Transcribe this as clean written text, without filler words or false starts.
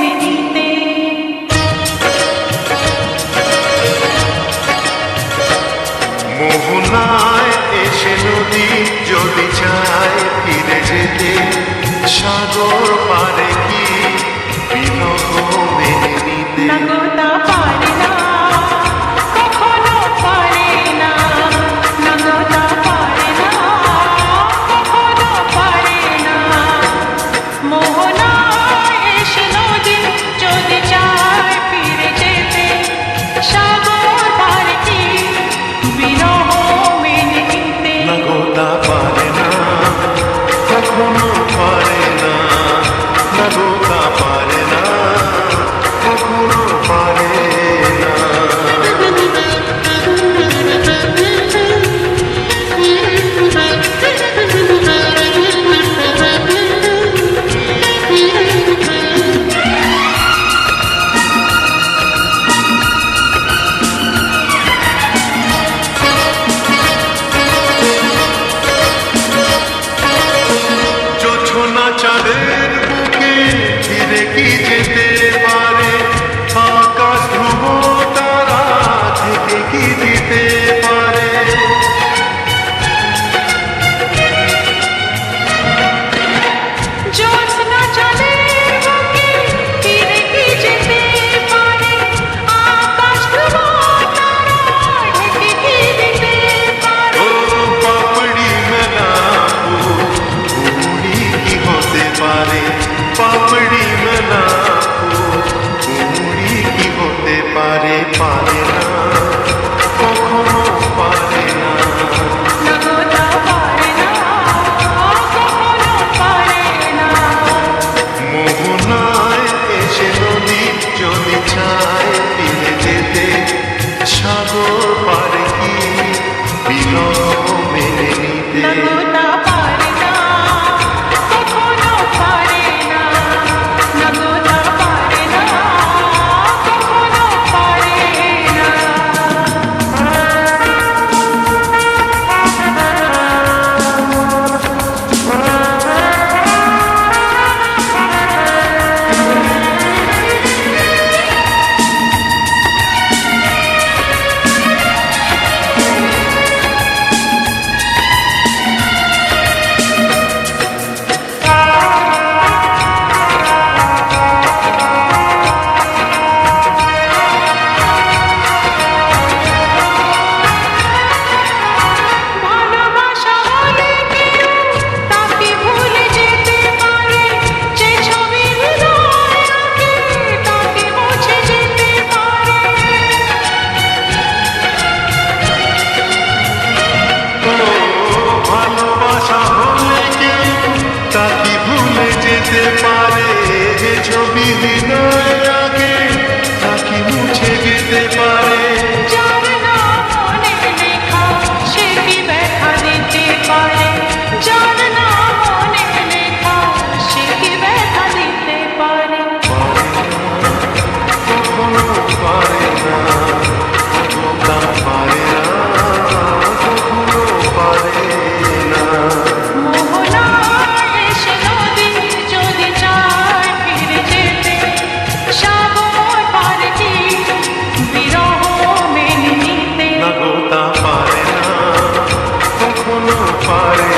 মেনে নিতে। মোহনায় এসে নদী যদি চায় ফিরে যেতে, সাগর পারে কি বিরহ মেনে নিতে? না গো তা পারে না, কখনো পারে না। না গো তা পারে না, কখনো পারে না। মোহনায় এসে নদী যদি চায় ফিরে যেতে, সাগর পারে কি বিরহ মেনে নিতে? না গো তা পারে না, কখনো পারে না। না গো তা পারে না, কখনো পারে না। জোছনা চাঁদের বুকে ফিরে কি যেতে পারে? আকাশ ধ্রুব তারা থেকে কি দিতে পারে? জ্যোৎস্না চাঁদের বুকে ফিরে কি যেতে পারে? আকাশ ধ্রুব তারা ঢেকে কি দিতে পারে? ও পাপড়ি মেলা ফুলি কি হতে পারে? পাপড়ি মেলা ফুলি কি হতে পারে? পারে না, কখনো পারে না। না গো তা পারে না, কখনো পারে না। মোহনায় এসে নদী যদি চায় ফিরে যেতে, সাগর পারে কি বিরহ মেনে নিতে? না গো তা পারে না, কখনো পারে না। না গো তা পারে না, কখনো পারে না। ভালোবাসা হলে কেউ তাকে ভুলে যেতে পারে, যে ছবি হৃদয়ে আঁকে তাকে মুছে যেতে পারে। ও ভালোবাসা হলে কেউ তাকে ভুলে যেতে পারে, যে ছবি হৃদয়ে আগে তাকে মুছে যেতে পারে। যার নাম অনেক লেখা সে কি ব্যথা দিতে পারে? যার নাম অনেক লেখা সে কি ব্যথা দিতে পারে? কখনো পারে না, তা পারে না, কখনো পারে না। মোহনায় এসে নদী যদি চায় ফিরে যেতে, সাগর পারে কি বিরহ মেনে নিতে? না গো তা পারে না, কখনো পারে